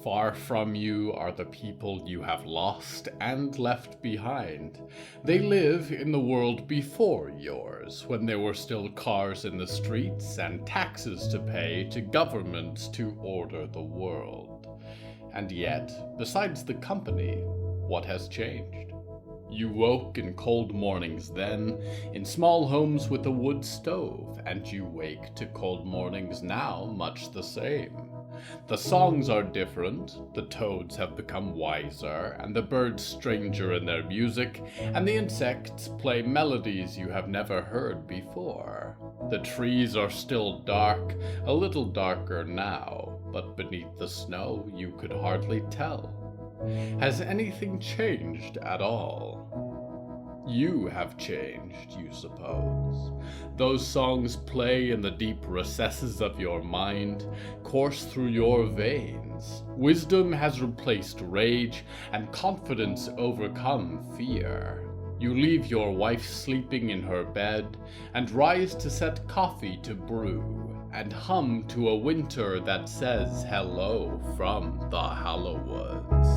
Far from you are the people you have lost and left behind. They live in the world before yours, when there were still cars in the streets and taxes to pay to governments to order the world. And yet, besides the company, what has changed? You woke in cold mornings then, in small homes with a wood stove, and you wake to cold mornings now much the same. The songs are different, the toads have become wiser, and the birds stranger in their music, and the insects play melodies you have never heard before. The trees are still dark, a little darker now, but beneath the snow you could hardly tell. Has anything changed at all? You have changed, you suppose. Those songs play in the deep recesses of your mind, course through your veins. Wisdom has replaced rage, and confidence overcome fear. You leave your wife sleeping in her bed, and rise to set coffee to brew, and hum to a winter that says hello from the Hallowoods.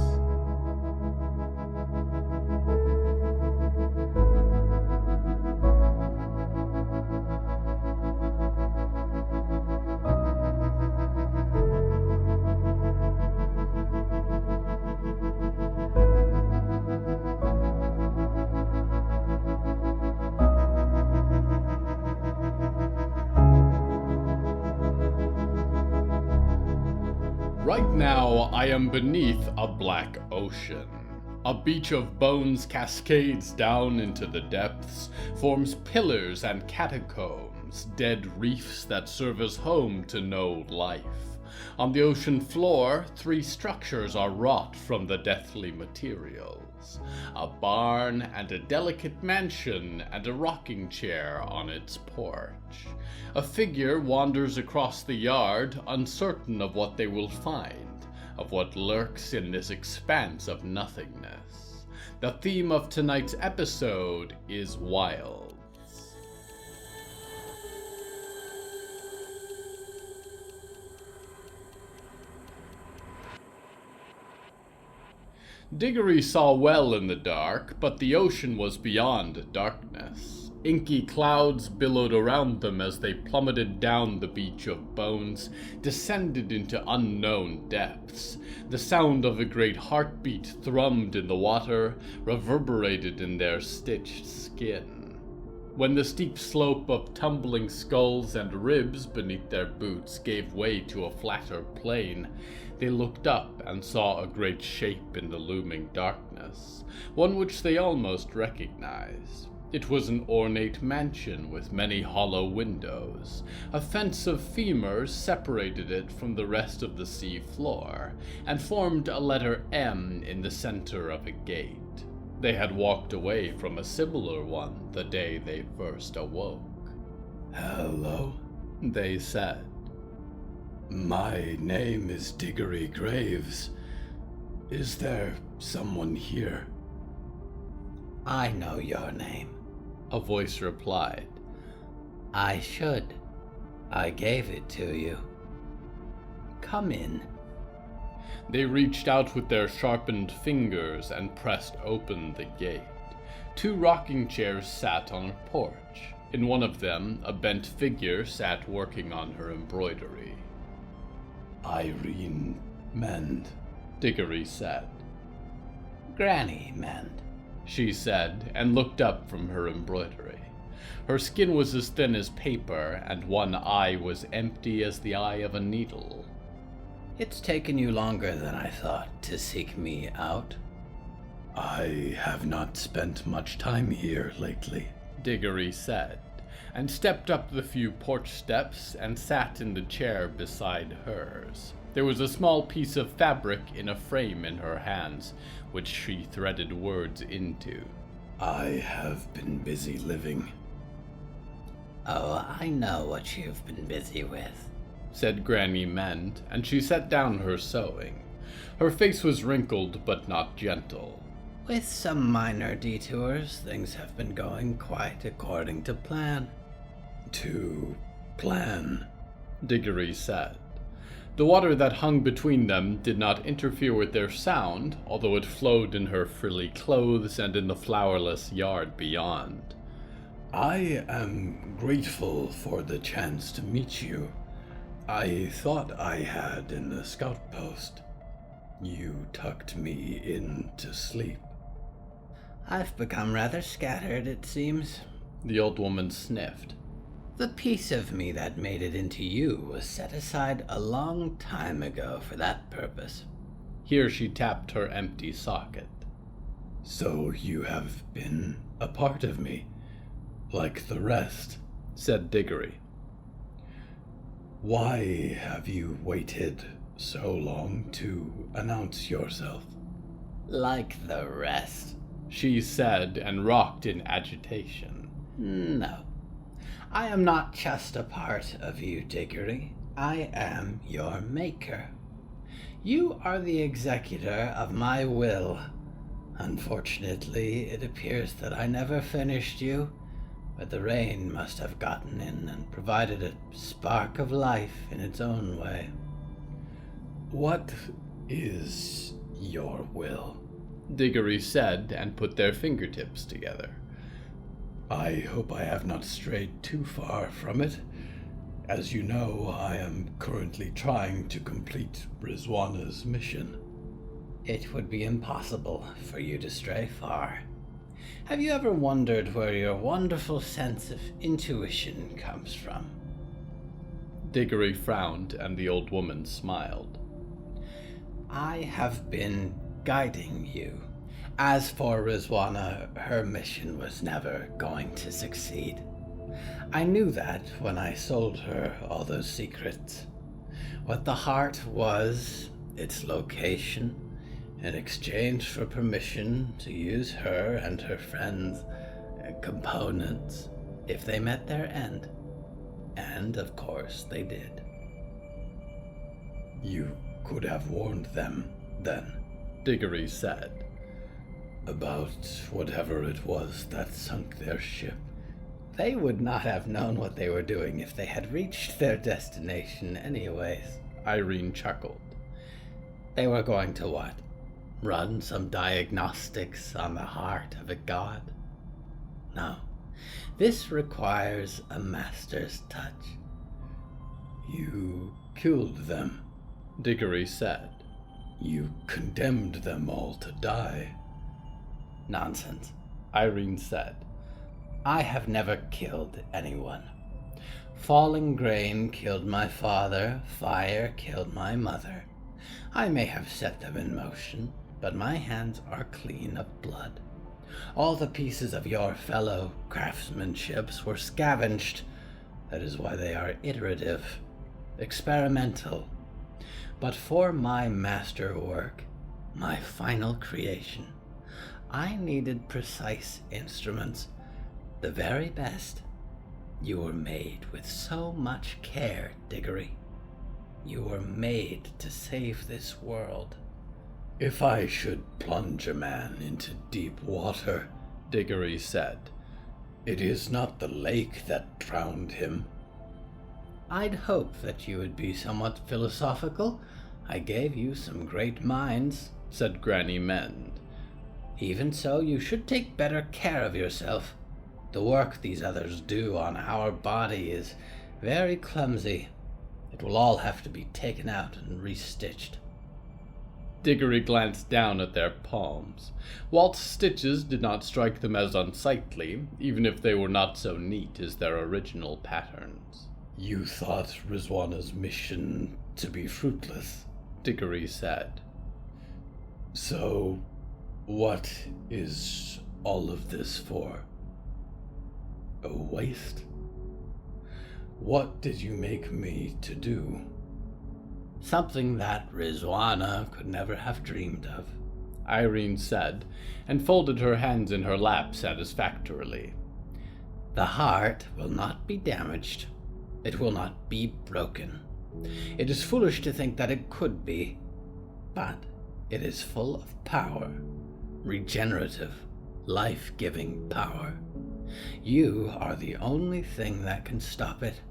Right now, I am beneath a black ocean. A beach of bones cascades down into the depths, forms pillars and catacombs, dead reefs that serve as home to no life. On the ocean floor, 3 structures are wrought from the deathly materials. A barn and a delicate mansion and a rocking chair on its porch. A figure wanders across the yard, uncertain of what they will find, of what lurks in this expanse of nothingness. The theme of tonight's episode is wild. Diggory saw well in the dark, but the ocean was beyond darkness. Inky clouds billowed around them as they plummeted down the beach of bones, descended into unknown depths. The sound of a great heartbeat thrummed in the water, reverberated in their stitched skin. When the steep slope of tumbling skulls and ribs beneath their boots gave way to a flatter plain, they looked up and saw a great shape in the looming darkness, one which they almost recognized. It was an ornate mansion with many hollow windows. A fence of femurs separated it from the rest of the sea floor, and formed a letter M in the center of a gate. They had walked away from a similar one the day they first awoke. "Hello," they said. "My name is Diggory Graves. Is there someone here?" "I know your name," a voice replied. "I should. I gave it to you. Come in." They reached out with their sharpened fingers and pressed open the gate. 2 rocking chairs sat on a porch. In one of them, a bent figure sat working on her embroidery. "Irene Mend," Diggory said. "Granny Mend," she said, and looked up from her embroidery. Her skin was as thin as paper, and one eye was empty as the eye of a needle. "It's taken you longer than I thought to seek me out." "I have not spent much time here lately," Diggory said, and stepped up the few porch steps and sat in the chair beside hers. There was a small piece of fabric in a frame in her hands, which she threaded words into. "I have been busy living." "Oh, I know what you've been busy with," said Granny Mend, and she set down her sewing. Her face was wrinkled but not gentle. "With some minor detours, things have been going quite according to plan." "To plan?" Diggory said. The water that hung between them did not interfere with their sound, although it flowed in her frilly clothes and in the flowerless yard beyond. I am grateful for the chance to meet you. I thought I had in the scout post. You tucked me in to sleep. I've become rather scattered, it seems. The old woman sniffed. The piece of me that made it into you was set aside a long time ago for that purpose. Here she tapped her empty socket. So you have been a part of me, like the rest, said Diggory. Why have you waited so long to announce yourself? Like the rest, she said, and rocked in agitation. No. I am not just a part of you, Diggory. I am your maker. You are the executor of my will. Unfortunately, it appears that I never finished you, but the rain must have gotten in and provided a spark of life in its own way. What is your will? Diggory said, and put their fingertips together. I hope I have not strayed too far from it. As you know, I am currently trying to complete Rizwana's mission. It would be impossible for you to stray far. Have you ever wondered where your wonderful sense of intuition comes from? Diggory frowned, and the old woman smiled. I have been guiding you. As for Rizwana, her mission was never going to succeed. I knew that when I sold her all those secrets. What the heart was, its location, in exchange for permission to use her and her friends' components if they met their end. And, of course, they did. You could have warned them, then, Diggory said. About whatever it was that sunk their ship. They would not have known what they were doing if they had reached their destination anyways. Irene chuckled. They were going to what? Run some diagnostics on the heart of a god? No. This requires a master's touch. You killed them, Diggory said. You condemned them all to die. Nonsense, Irene said. I have never killed anyone. Falling grain killed my father, fire killed my mother. I may have set them in motion, but my hands are clean of blood. All the pieces of your fellow craftsmanships were scavenged. That is why they are iterative, experimental. But for my masterwork, my final creation, I needed precise instruments, the very best. You were made with so much care, Diggory. You were made to save this world. If I should plunge a man into deep water, Diggory said, it is not the lake that drowned him. I'd hope that you would be somewhat philosophical. I gave you some great minds, said Granny Mend. Even so, you should take better care of yourself. The work these others do on our body is very clumsy. It will all have to be taken out and restitched. Diggory glanced down at their palms. Walt's stitches did not strike them as unsightly, even if they were not so neat as their original patterns. You thought Rizwana's mission to be fruitless, Diggory said. So, what is all of this for? A waste? What did you make me to do? Something that Rizwana could never have dreamed of, Irene said, and folded her hands in her lap satisfactorily. The heart will not be damaged. It will not be broken. It is foolish to think that it could be, but it is full of power, regenerative, life-giving power. You are the only thing that can stop it.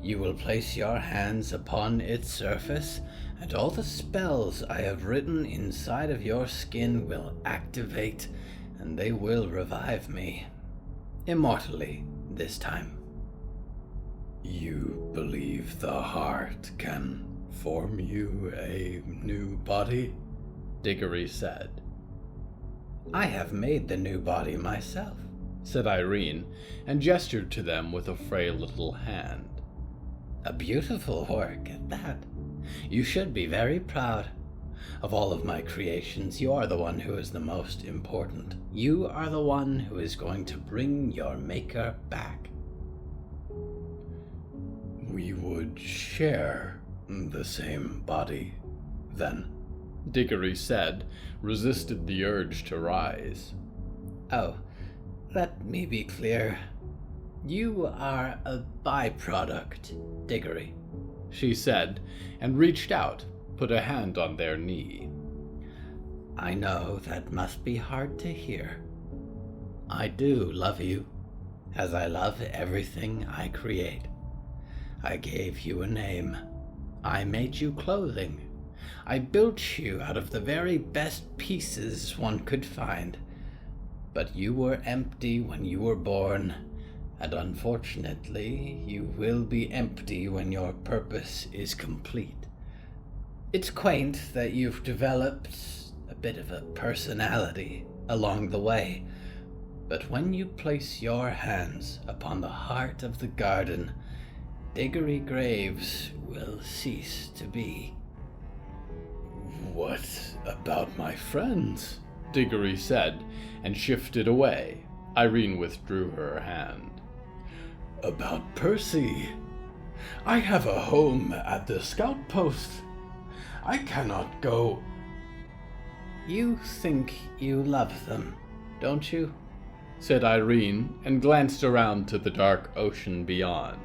You will place your hands upon its surface, and all the spells I have written inside of your skin will activate, and they will revive me. Immortally, this time. You believe the heart can form you a new body? Diggory said. I have made the new body myself, said Irene, and gestured to them with a frail little hand. A beautiful work at that. You should be very proud. Of all of my creations, you are the one who is the most important. You are the one who is going to bring your maker back. We would share the same body, then, Diggory said, resisted the urge to rise. Oh, let me be clear. You are a byproduct, Diggory, she said, and reached out, put a hand on their knee. I know that must be hard to hear. I do love you, as I love everything I create. I gave you a name. I made you clothing. I built you out of the very best pieces one could find. But you were empty when you were born, and unfortunately, you will be empty when your purpose is complete. It's quaint that you've developed a bit of a personality along the way, but when you place your hands upon the heart of the garden, Diggory Graves will cease to be. What about my friends? Diggory said, and shifted away. Irene withdrew her hand. About Percy. I have a home at the scout post. I cannot go. You think you love them, don't you? Said Irene, and glanced around to the dark ocean beyond.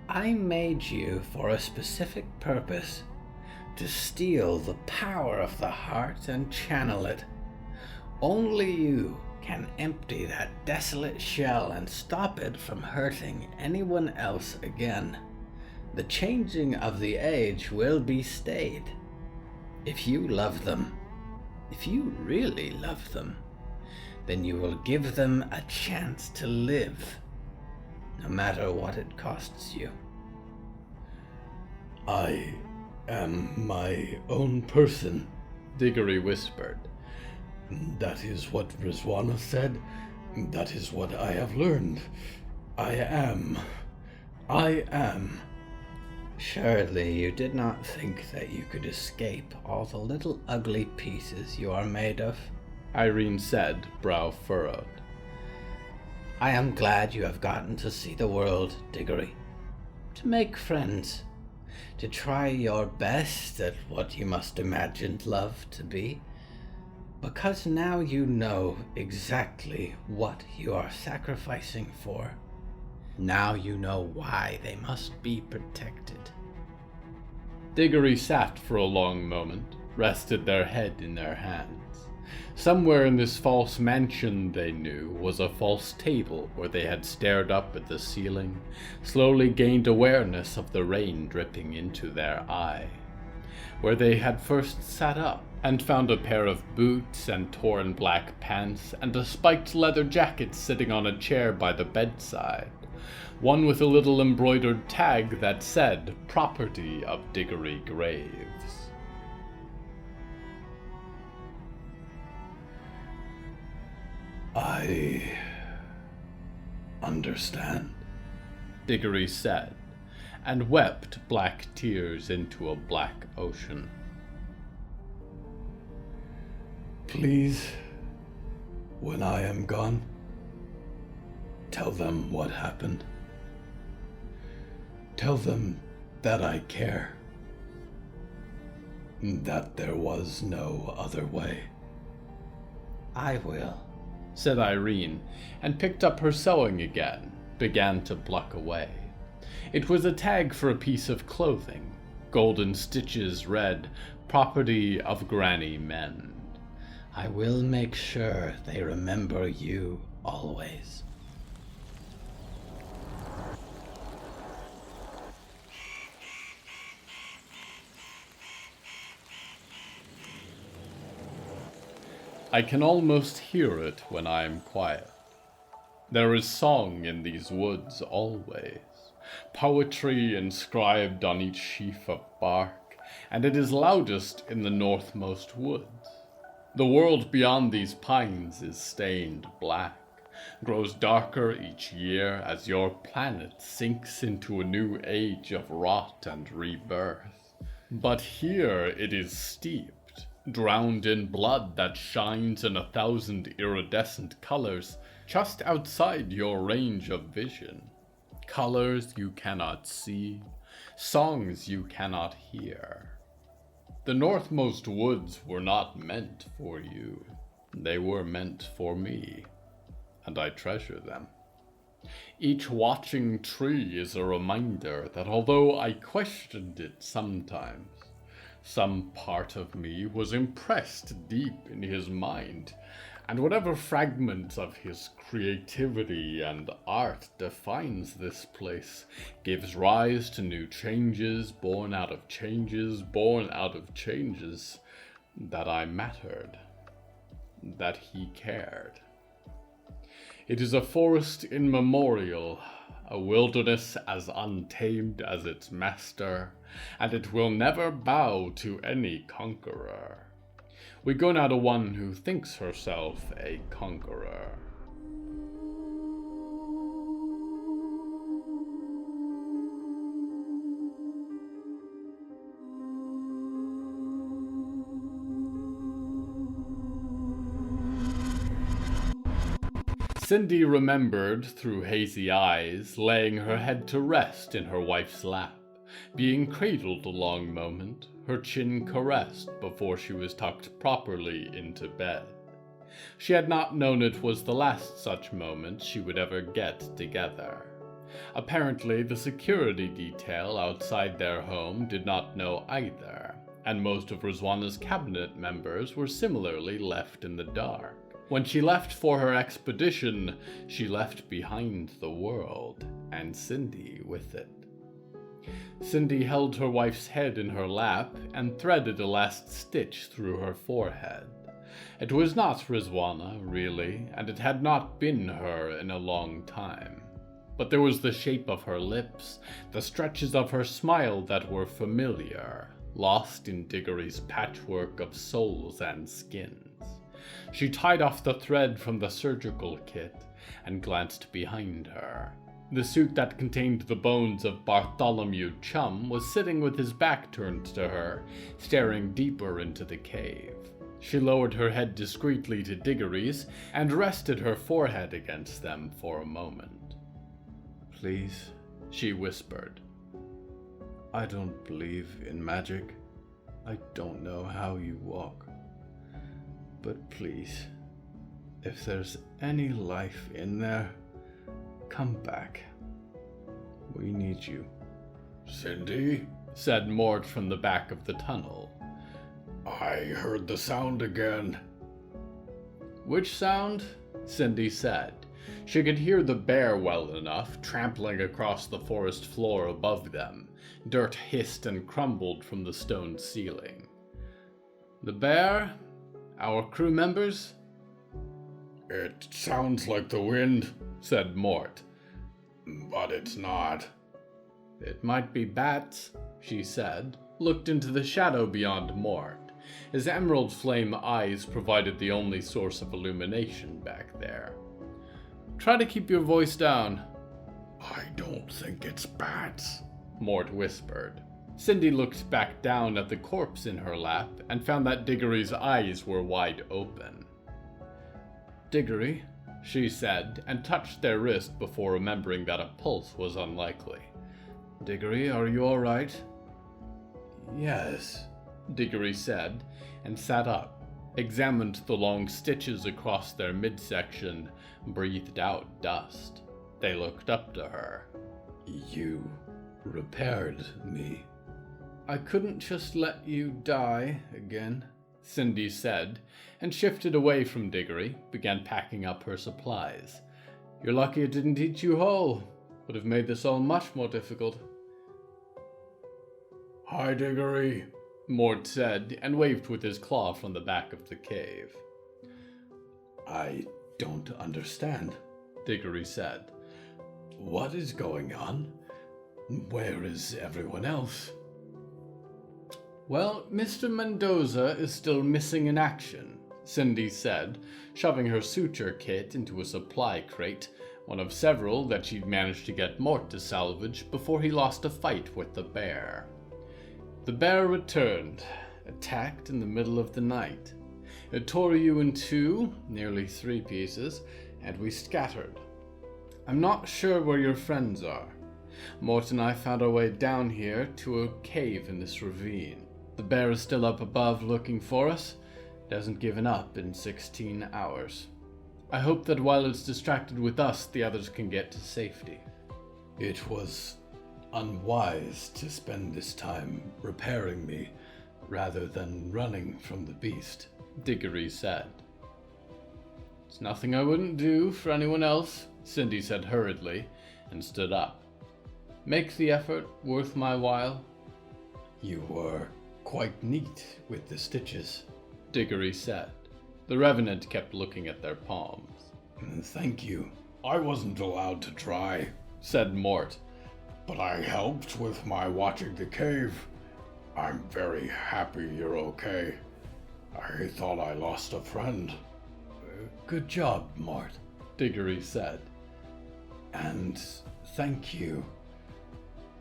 I made you for a specific purpose, to steal the power of the heart and channel it. Only you can empty that desolate shell and stop it from hurting anyone else again. The changing of the age will be stayed. If you love them, if you really love them, then you will give them a chance to live, no matter what it costs you. I am my own person, Diggory whispered. That is what Rizwana said. That is what I have learned. I am. Surely you did not think that you could escape all the little ugly pieces you are made of, Irene said, brow furrowed. I am glad you have gotten to see the world, Diggory. To make friends. To try your best at what you must imagine love to be. Because now you know exactly what you are sacrificing for. Now you know why they must be protected. Diggory sat for a long moment, rested their head in their hands. Somewhere in this false mansion, they knew, was a false table where they had stared up at the ceiling, slowly gained awareness of the rain dripping into their eye. Where they had first sat up and found a pair of boots and torn black pants and a spiked leather jacket sitting on a chair by the bedside, one with a little embroidered tag that said, "Property of Diggory Graves." I understand, Diggory said, and wept black tears into a black ocean. Please, when I am gone, tell them what happened. Tell them that I care. That there was no other way. I will, said Irene, and picked up her sewing again, began to pluck away. It was a tag for a piece of clothing. Golden stitches read, "Property of Granny Mend." I will make sure they remember you always. I can almost hear it when I am quiet. There is song in these woods always, poetry inscribed on each sheaf of bark, and it is loudest in the northmost woods. The world beyond these pines is stained black, grows darker each year as your planet sinks into a new age of rot and rebirth. But here it is steeped, drowned in blood that shines in 1,000 iridescent colors just outside your range of vision. Colors you cannot see, songs you cannot hear. The northmost woods were not meant for you. They were meant for me, and I treasure them. Each watching tree is a reminder that although I questioned it sometimes, some part of me was impressed deep in his mind, and whatever fragment of his creativity and art defines this place gives rise to new changes, born out of changes, born out of changes, that I mattered, that he cared. It is a forest immemorial, a wilderness as untamed as its master, and it will never bow to any conqueror. We go now to one who thinks herself a conqueror. Cindy remembered, through hazy eyes, laying her head to rest in her wife's lap, being cradled a long moment, her chin caressed before she was tucked properly into bed. She had not known it was the last such moment she would ever get together. Apparently, the security detail outside their home did not know either, and most of Rizwana's cabinet members were similarly left in the dark. When she left for her expedition, she left behind the world, and Cindy with it. Cindy held her wife's head in her lap and threaded a last stitch through her forehead. It was not Rizwana, really, and it had not been her in a long time. But there was the shape of her lips, the stretches of her smile that were familiar, lost in Diggory's patchwork of souls and skins. She tied off the thread from the surgical kit and glanced behind her. The suit that contained the bones of Bartholomew Chum was sitting with his back turned to her, staring deeper into the cave. She lowered her head discreetly to Diggory's and rested her forehead against them for a moment. Please, she whispered. I don't believe in magic. I don't know how you walk. But please, if there's any life in there, come back. We need you. Cindy, said Mort from the back of the tunnel. I heard the sound again. Which sound? Cindy said. She could hear the bear well enough, trampling across the forest floor above them. Dirt hissed and crumbled from the stone ceiling. The bear? Our crew members? It sounds like the wind, said Mort. But it's not. It might be bats, she said, looked into the shadow beyond Mort. His emerald flame eyes provided the only source of illumination back there. Try to keep your voice down. I don't think it's bats, Mort whispered. Cindy looked back down at the corpse in her lap and found that Diggory's eyes were wide open. Diggory, she said, and touched their wrist before remembering that a pulse was unlikely. Diggory, are you all right? Yes, Diggory said, and sat up, examined the long stitches across their midsection, breathed out dust. They looked up to her. You repaired me. I couldn't just let you die again, Cindy said, and shifted away from Diggory, began packing up her supplies. You're lucky it didn't eat you whole. Would have made this all much more difficult. Hi, Diggory, Mort said, and waved with his claw from the back of the cave. I don't understand, Diggory said. What is going on? Where is everyone else? Well, Mr. Mendoza is still missing in action, Cindy said, shoving her suture kit into a supply crate, one of several that she'd managed to get Mort to salvage before he lost a fight with the bear. The bear returned, attacked in the middle of the night. It tore you in two, nearly 3 pieces, and we scattered. I'm not sure where your friends are. Mort and I found our way down here to a cave in this ravine. The bear is still up above looking for us. It hasn't given up in 16 hours. I hope that while it's distracted with us, the others can get to safety. It was unwise to spend this time repairing me rather than running from the beast, Diggory said. It's nothing I wouldn't do for anyone else, Cindy said hurriedly, and stood up. Make the effort worth my while. You were quite neat with the stitches, Diggory said. The Revenant kept looking at their palms. Thank you. I wasn't allowed to try, said Mort. But I helped with my watching the cave. I'm very happy you're okay. I thought I lost a friend. Good job, Mort, Diggory said. And thank you.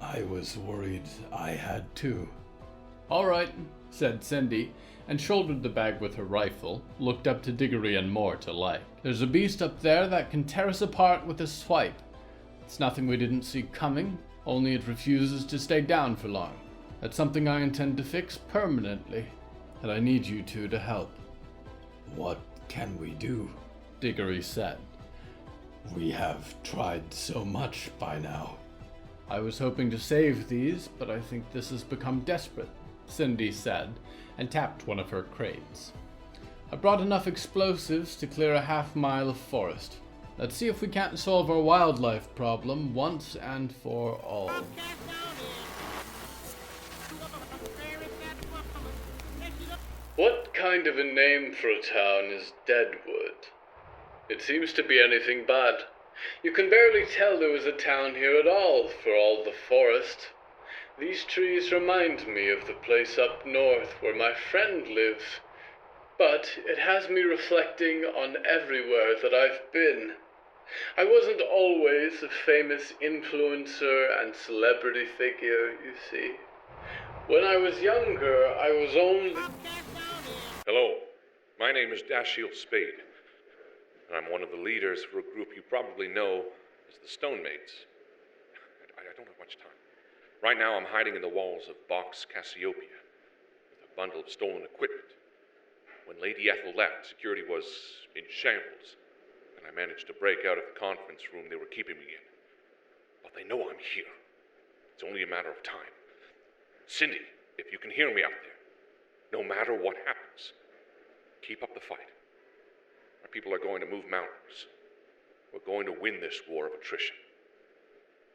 I was worried I had too. All right, said Cindy, and shouldered the bag with her rifle, looked up to Diggory and Mort alike. There's a beast up there that can tear us apart with a swipe. It's nothing we didn't see coming, only it refuses to stay down for long. That's something I intend to fix permanently, and I need you two to help. What can we do? Diggory said. We have tried so much by now. I was hoping to save these, but I think this has become desperate, Cindy said, and tapped one of her crates. I brought enough explosives to clear a half-mile of forest. Let's see if we can't solve our wildlife problem once and for all. What kind of a name for a town is Deadwood? It seems to be anything but. You can barely tell there was a town here at all, for all the forest. These trees remind me of the place up north where my friend lives, but it has me reflecting on everywhere that I've been. I wasn't always a famous influencer and celebrity figure, you see. When I was younger, I was only... Hello, my name is Dashiell Spade, and I'm one of the leaders for a group you probably know as the Stonemates. I don't have much time. Right now I'm hiding in the walls of Box Cassiopeia with a bundle of stolen equipment. When Lady Ethel left, security was in shambles, and I managed to break out of the conference room they were keeping me in. But they know I'm here. It's only a matter of time. Cindy, if you can hear me out there, no matter what happens, keep up the fight. Our people are going to move mountains. We're going to win this war of attrition.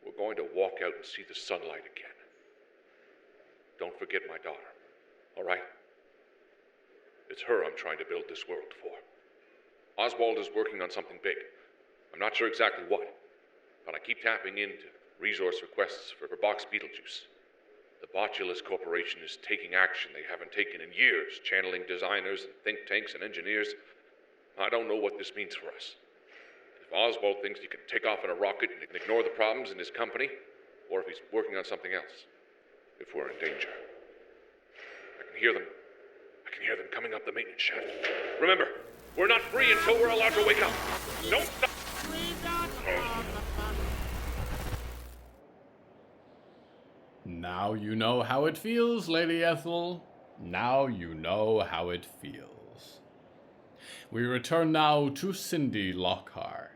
We're going to walk out and see the sunlight again. Don't forget my daughter, all right? It's her I'm trying to build this world for. Oswald is working on something big. I'm not sure exactly what, but I keep tapping into resource requests for Box Beetlejuice. The Botulus Corporation is taking action they haven't taken in years, channeling designers and think tanks and engineers. I don't know what this means for us. If Oswald thinks he can take off in a rocket and ignore the problems in his company, or if he's working on something else, if we're in danger. I can hear them coming up the maintenance shaft. Remember, we're not free until we're allowed to wake up. Don't stop. Now you know how it feels, Lady Ethel. Now you know how it feels. We return now to Cindy Lockhart.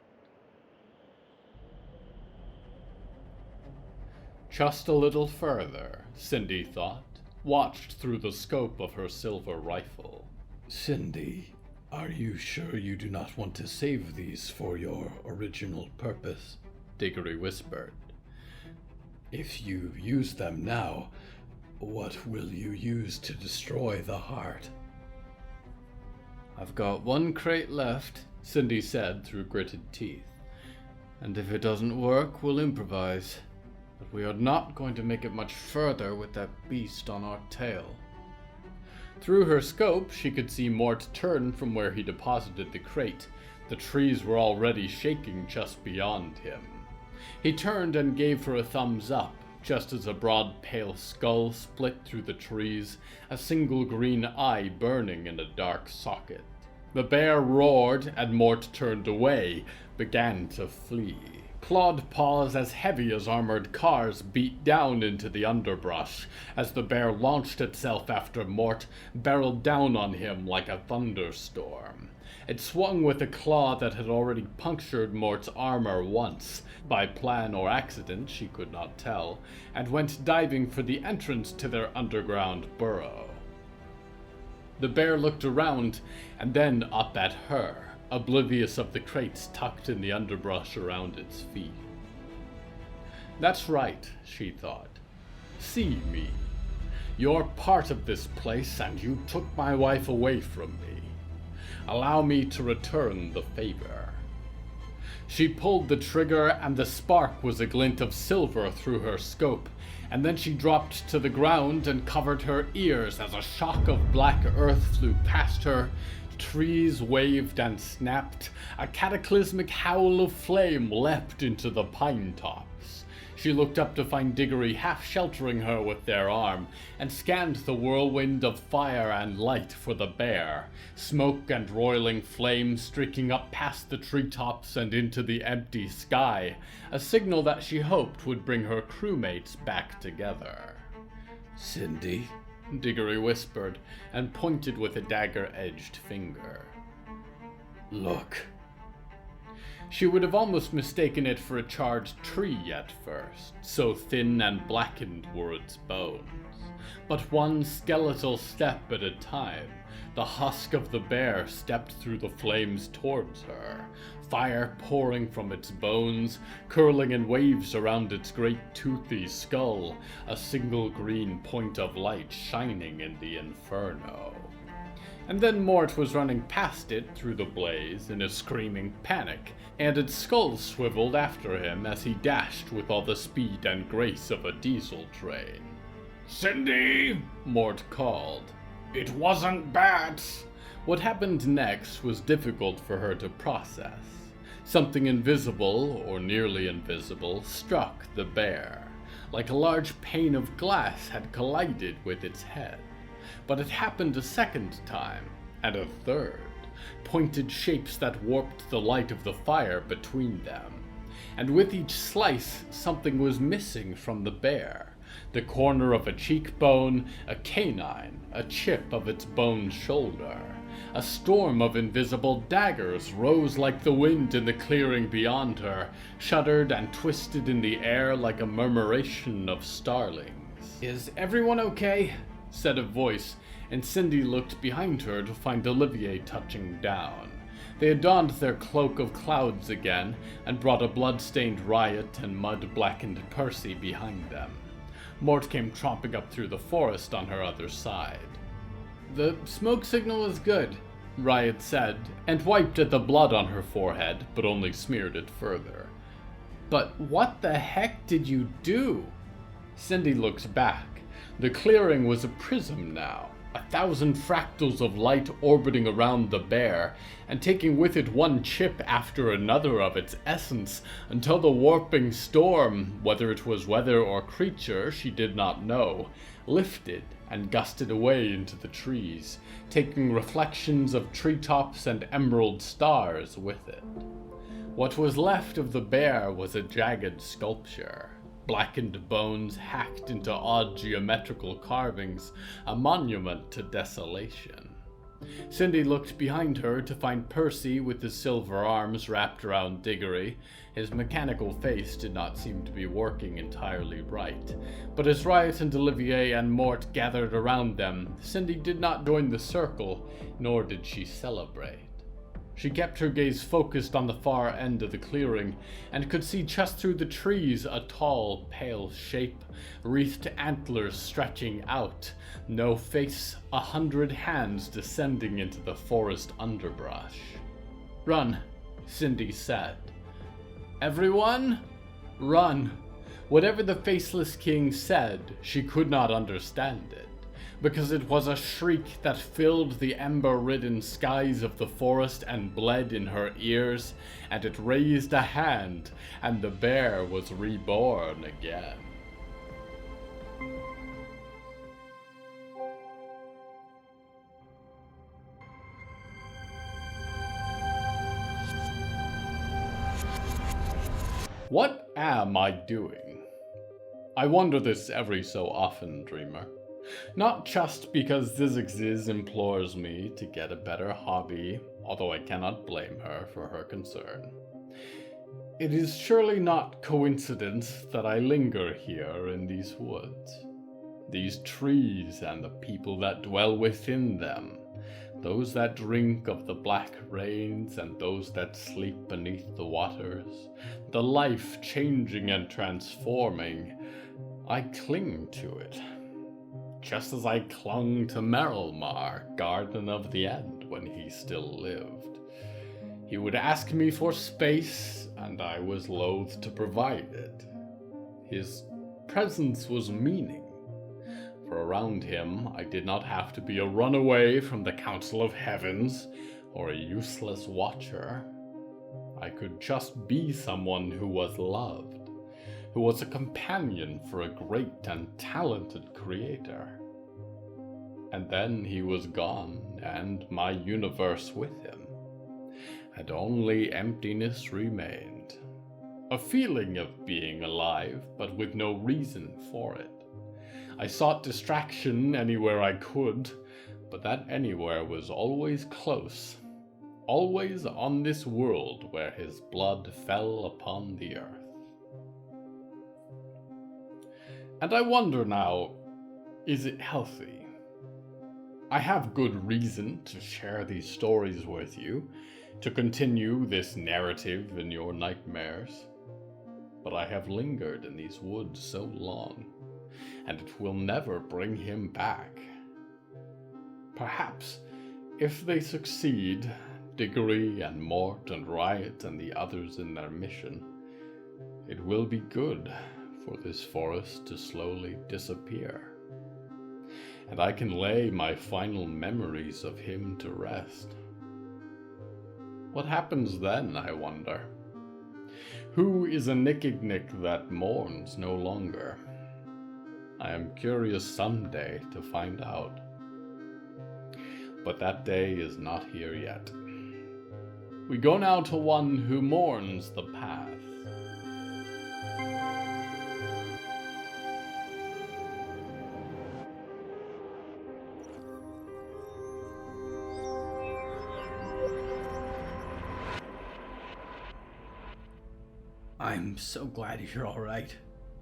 Just a little further, Cindy thought, watched through the scope of her silver rifle. Cindy, are you sure you do not want to save these for your original purpose? Diggory whispered. If you use them now, what will you use to destroy the heart? I've got one crate left, Cindy said through gritted teeth. And if it doesn't work, we'll improvise. But we are not going to make it much further with that beast on our tail. Through her scope, she could see Mort turn from where he deposited the crate. The trees were already shaking just beyond him. He turned and gave her a thumbs up, just as a broad pale skull split through the trees, a single green eye burning in a dark socket. The bear roared, and Mort turned away, began to flee. Clawed paws as heavy as armored cars beat down into the underbrush as the bear launched itself after Mort, barreled down on him like a thunderstorm. It swung with a claw that had already punctured Mort's armor once, by plan or accident she could not tell, and went diving for the entrance to their underground burrow. The bear looked around and then up at her, oblivious of the crates tucked in the underbrush around its feet. That's right, she thought. See me. You're part of this place, and you took my wife away from me. Allow me to return the favor. She pulled the trigger, and the spark was a glint of silver through her scope, and then she dropped to the ground and covered her ears as a shock of black earth flew past her. Trees waved and snapped. A cataclysmic howl of flame leapt into the pine tops. She looked up to find Diggory half sheltering her with their arm, and scanned the whirlwind of fire and light for the bear, smoke and roiling flame streaking up past the treetops and into the empty sky, a signal that she hoped would bring her crewmates back together. Cindy? Diggory whispered, and pointed with a dagger-edged finger. Look. She would have almost mistaken it for a charred tree at first, so thin and blackened were its bones. But one skeletal step at a time, the husk of the bear stepped through the flames towards her, fire pouring from its bones, curling in waves around its great toothy skull, a single green point of light shining in the inferno. And then Mort was running past it through the blaze in a screaming panic, and its skull swiveled after him as he dashed with all the speed and grace of a diesel train. "Cindy!" Mort called. "It wasn't bats!" What happened next was difficult for her to process. Something invisible, or nearly invisible, struck the bear, like a large pane of glass had collided with its head. But it happened a second time, and a third, pointed shapes that warped the light of the fire between them. And with each slice, something was missing from the bear. The corner of a cheekbone, a canine, a chip of its bone shoulder. A storm of invisible daggers rose like the wind in the clearing beyond her, shuddered and twisted in the air like a murmuration of starlings. "Is everyone okay?" said a voice, and Cindy looked behind her to find Olivier touching down. They had donned their cloak of clouds again, and brought a blood-stained Riot and mud-blackened Percy behind them. Mort came tromping up through the forest on her other side. "The smoke signal is good," Riot said, and wiped at the blood on her forehead, but only smeared it further. "But what the heck did you do?" Cindy looked back. The clearing was a prism now, 1,000 fractals of light orbiting around the bear, and taking with it one chip after another of its essence, until the warping storm, whether it was weather or creature she did not know, lifted and gusted away into the trees, taking reflections of treetops and emerald stars with it. What was left of the bear was a jagged sculpture. Blackened bones hacked into odd geometrical carvings, a monument to desolation. Cindy looked behind her to find Percy with his silver arms wrapped around Diggory. His mechanical face did not seem to be working entirely right, but as Riot and Olivier and Mort gathered around them, Cindy did not join the circle, nor did she celebrate. She kept her gaze focused on the far end of the clearing, and could see just through the trees a tall, pale shape, wreathed antlers stretching out, no face, 100 hands descending into the forest underbrush. "Run," Cindy said. "Everyone, run." Whatever the faceless king said, she could not understand it, because it was a shriek that filled the ember-ridden skies of the forest and bled in her ears, and it raised a hand, and the bear was reborn again. What am I doing? I wonder this every so often, dreamer. Not just because Zizixis implores me to get a better hobby, although I cannot blame her for her concern. It is surely not coincidence that I linger here in these woods. These trees and the people that dwell within them, those that drink of the black rains and those that sleep beneath the waters, the life changing and transforming, I cling to it. Just as I clung to Merrilmar, Garden of the End, when he still lived. He would ask me for space, and I was loath to provide it. His presence was meaning, for around him I did not have to be a runaway from the Council of Heavens, or a useless watcher. I could just be someone who was loved, who was a companion for a great and talented creator. And then he was gone, and my universe with him, and only emptiness remained. A feeling of being alive, but with no reason for it. I sought distraction anywhere I could, but that anywhere was always close, always on this world where his blood fell upon the earth. And I wonder now, is it healthy? I have good reason to share these stories with you, to continue this narrative in your nightmares. But I have lingered in these woods so long, and it will never bring him back. Perhaps, if they succeed, Diggory and Mort and Riot and the others in their mission, it will be good for this forest to slowly disappear, and I can lay my final memories of him to rest. What happens then, I wonder? Who is a Nickignick that mourns no longer? I am curious someday to find out. But that day is not here yet. We go now to one who mourns the path. I'm so glad you're all right,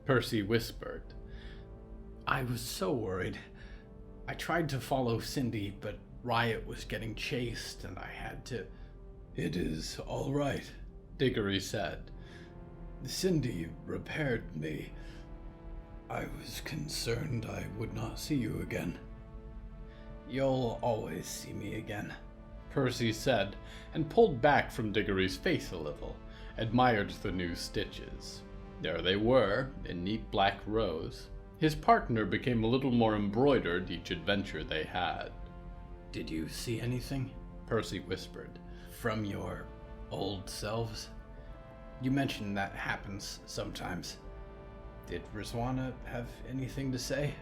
Percy whispered. I was so worried. I tried to follow Cindy, but Riot was getting chased, and I had to... It is all right, Diggory said. Cindy repaired me. I was concerned I would not see you again. You'll always see me again, Percy said, and pulled back from Diggory's face a little, admired the new stitches. There they were, in neat black rows. His partner became a little more embroidered each adventure they had. Did you see anything? Percy whispered. From your old selves? You mentioned that happens sometimes. Did Rizwana have anything to say?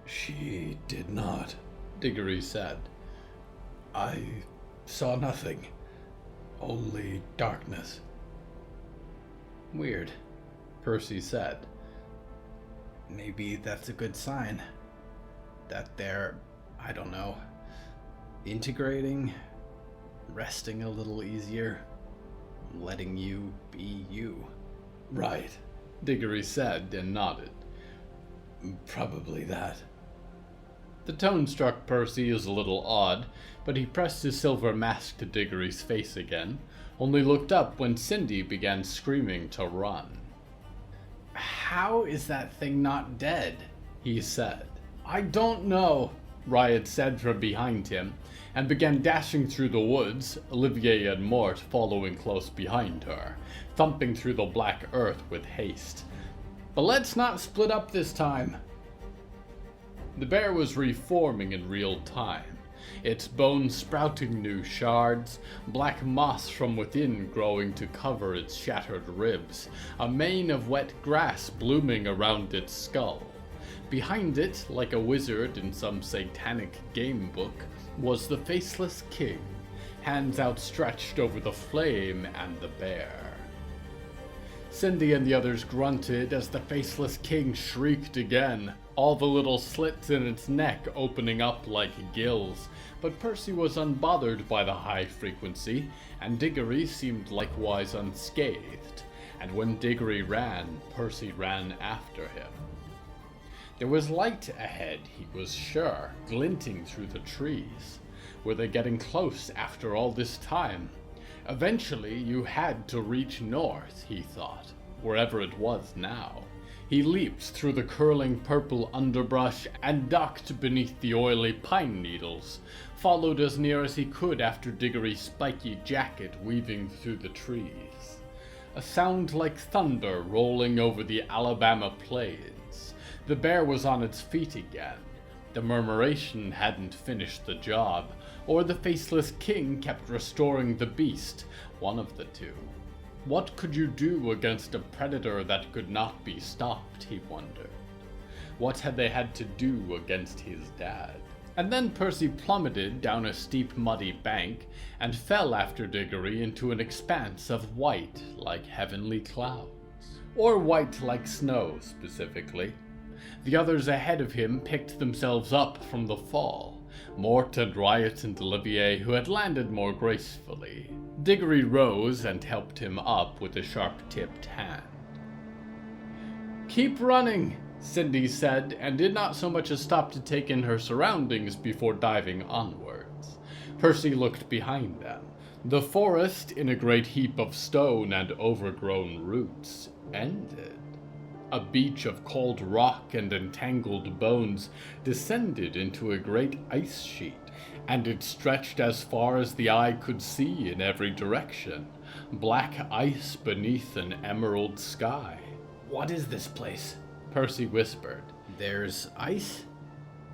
She did not, Diggory said. I saw nothing. Only darkness. Weird, Percy said. Maybe that's a good sign. That they're, I don't know, integrating, resting a little easier, letting you be you. Right, Diggory said and nodded. Probably that. The tone struck Percy as a little odd, but he pressed his silver mask to Diggory's face again, only looked up when Cindy began screaming to run. "How is that thing not dead?" he said. "I don't know," Riot said from behind him, and began dashing through the woods, Olivier and Mort following close behind her, thumping through the black earth with haste. "But let's not split up this time." The bear was reforming in real time, its bones sprouting new shards, black moss from within growing to cover its shattered ribs, a mane of wet grass blooming around its skull. Behind it, like a wizard in some satanic game book, was the faceless king, hands outstretched over the flame and the bear. Cindy and the others grunted as the faceless king shrieked again, all the little slits in its neck opening up like gills, but Percy was unbothered by the high frequency, and Diggory seemed likewise unscathed, and when Diggory ran, Percy ran after him. There was light ahead, he was sure, glinting through the trees. Were they getting close after all this time? Eventually you had to reach north, he thought, wherever it was now. He leaped through the curling purple underbrush and ducked beneath the oily pine needles, followed as near as he could after Diggory's spiky jacket weaving through the trees. A sound like thunder rolling over the Alabama plains. The bear was on its feet again. The murmuration hadn't finished the job, or the faceless king kept restoring the beast, one of the two. What could you do against a predator that could not be stopped, he wondered. What had they had to do against his dad? And then Percy plummeted down a steep muddy bank and fell after Diggory into an expanse of white like heavenly clouds. Or white like snow, specifically. The others ahead of him picked themselves up from the fall, Mort and Riot and Olivier, who had landed more gracefully. Diggory rose and helped him up with a sharp-tipped hand. "Keep running," Cindy said, and did not so much as stop to take in her surroundings before diving onwards. Percy looked behind them. The forest, in a great heap of stone and overgrown roots, ended. A beach of cold rock and entangled bones descended into a great ice sheet, and it stretched as far as the eye could see in every direction, black ice beneath an emerald sky. "What is this place?" Percy whispered. "There's ice?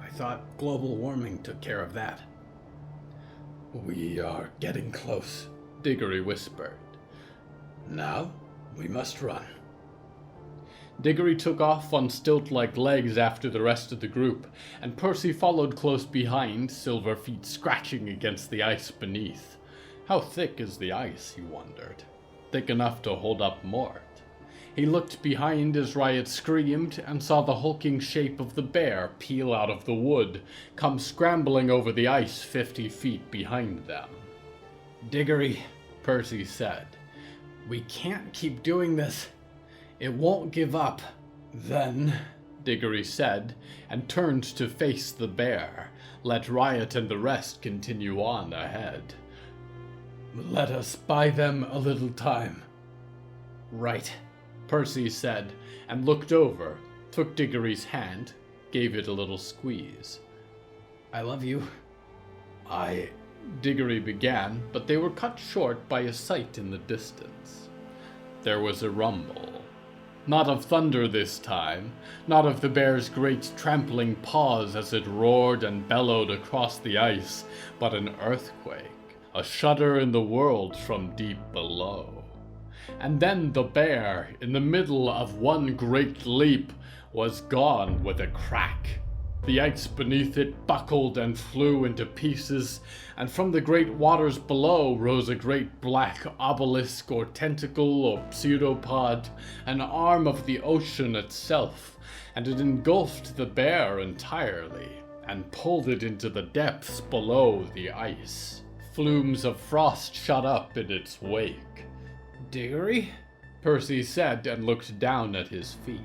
I thought global warming took care of that." We are getting close, Diggory whispered. Now we must run. Diggory took off on stilt-like legs after the rest of the group, and Percy followed close behind, silver feet scratching against the ice beneath. How thick is the ice, he wondered. Thick enough to hold up Mort. He looked behind as Riot screamed and saw the hulking shape of the bear peel out of the wood, come scrambling over the ice 50 feet behind them. "Diggory," Percy said. "we can't keep doing this. It won't give up." Then, Diggory said, and turned to face the bear, let Riot and the rest continue on ahead. let us buy them a little time. "Right," Percy said, and looked over, took Diggory's hand, gave it a little squeeze. "I love you." Diggory began, but they were cut short by a sight in the distance. There was a rumble. Not of thunder this time, not of the bear's great trampling paws as it roared and bellowed across the ice, but an earthquake, a shudder in the world from deep below. And then the bear, in the middle of one great leap, was gone with a crack. The ice beneath it buckled and flew into pieces, and from the great waters below rose a great black obelisk or tentacle or pseudopod, an arm of the ocean itself, and it engulfed the bear entirely, and pulled it into the depths below the ice. Flumes of frost shot up in its wake. "Diggory?" Percy said, and looked down at his feet.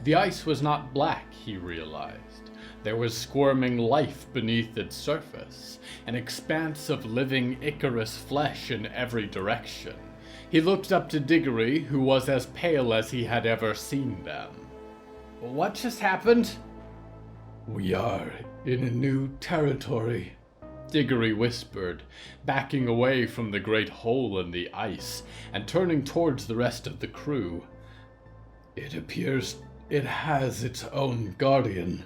The ice was not black, he realized. There was squirming life beneath its surface, an expanse of living Icarus flesh in every direction. He looked up to Diggory, who was as pale as he had ever seen them. "What just happened?" "We are in a new territory," Diggory whispered, backing away from the great hole in the ice and turning towards the rest of the crew. "It appears it has its own guardian,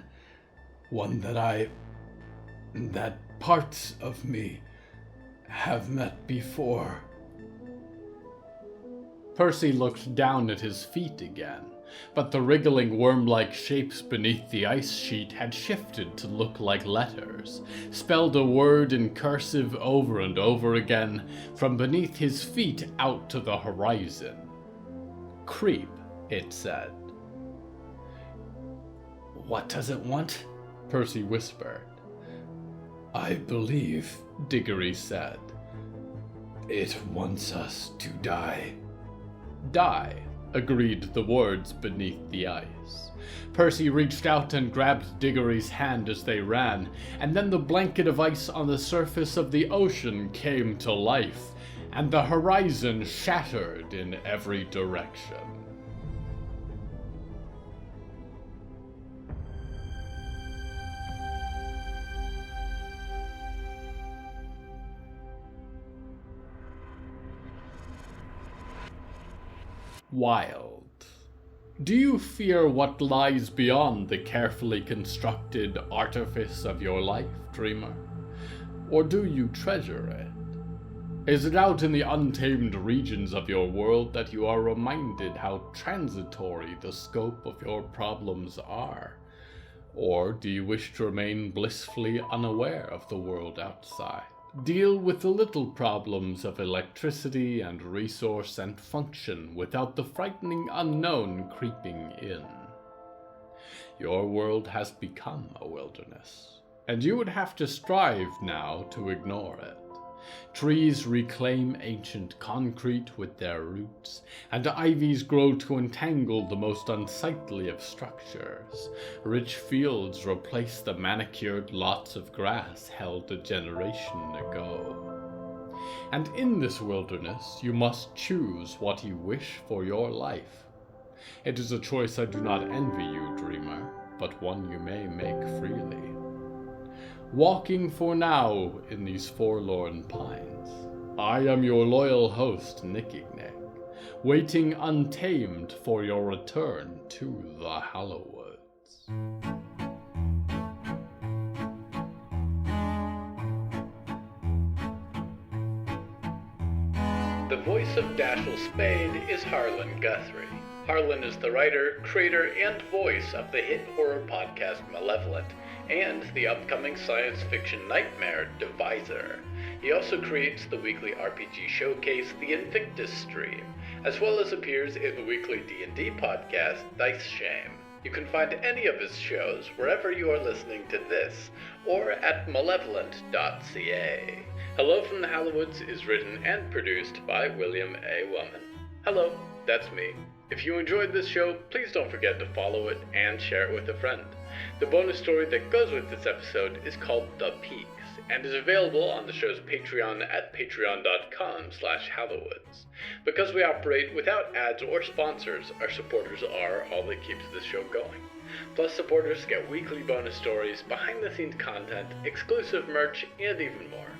one that parts of me have met before." Percy looked down at his feet again, but the wriggling worm-like shapes beneath the ice sheet had shifted to look like letters, spelled a word in cursive over and over again, from beneath his feet out to the horizon. "Creep," it said. "What does it want?" Percy whispered. "I believe," Diggory said, "it wants us to die." "Die," agreed the words beneath the ice. Percy reached out and grabbed Diggory's hand as they ran, and then the blanket of ice on the surface of the ocean came to life, and the horizon shattered in every direction. Wild. Do you fear what lies beyond the carefully constructed artifice of your life, dreamer? Or do you treasure it? Is it out in the untamed regions of your world that you are reminded how transitory the scope of your problems are? Or do you wish to remain blissfully unaware of the world outside? Deal with the little problems of electricity and resource and function without the frightening unknown creeping in. Your world has become a wilderness, and you would have to strive now to ignore it. Trees reclaim ancient concrete with their roots, and ivies grow to entangle the most unsightly of structures. Rich fields replace the manicured lots of grass held a generation ago. And in this wilderness, you must choose what you wish for your life. It is a choice I do not envy you, dreamer, but one you may make freely. Walking for now in these forlorn pines, I am your loyal host, Nick, waiting untamed for your return to the Hallowoods. The voice of Dashiell Spade is Harlan Guthrie. Harlan is the writer, creator, and voice of the hit horror podcast Malevolent, and the upcoming science fiction nightmare Divisor. He also creates the weekly RPG showcase The Invictus Stream, as well as appears in the weekly D&D podcast Dice Shame. You can find any of his shows wherever you are listening to this, or at malevolent.ca. Hello from the Hallowoods is written and produced by William A. Woman. Hello, that's me. If you enjoyed this show, please don't forget to follow it and share it with a friend. The bonus story that goes with this episode is called The Peaks, and is available on the show's Patreon at patreon.com/Hallowoods. Because we operate without ads or sponsors, our supporters are all that keeps this show going. Plus, supporters get weekly bonus stories, behind-the-scenes content, exclusive merch, and even more.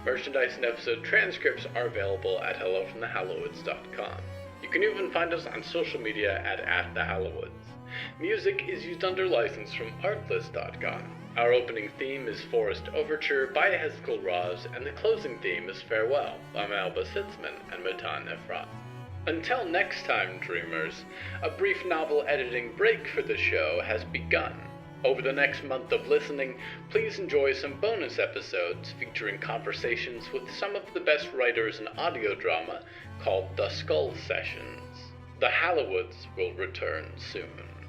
Merchandise and episode transcripts are available at hellofromthehallowoods.com. You can even find us on social media at @thehallowoods. Music is used under license from artlist.com. Our opening theme is Forest Overture by Yehezkel Raz, and the closing theme is Farewell by Malba Sitzman and Matan Efrat. Until next time, dreamers, a brief novel editing break for the show has begun. Over the next month of listening, please enjoy some bonus episodes featuring conversations with some of the best writers in audio drama called The Skull Sessions. The Hallowoods will return soon.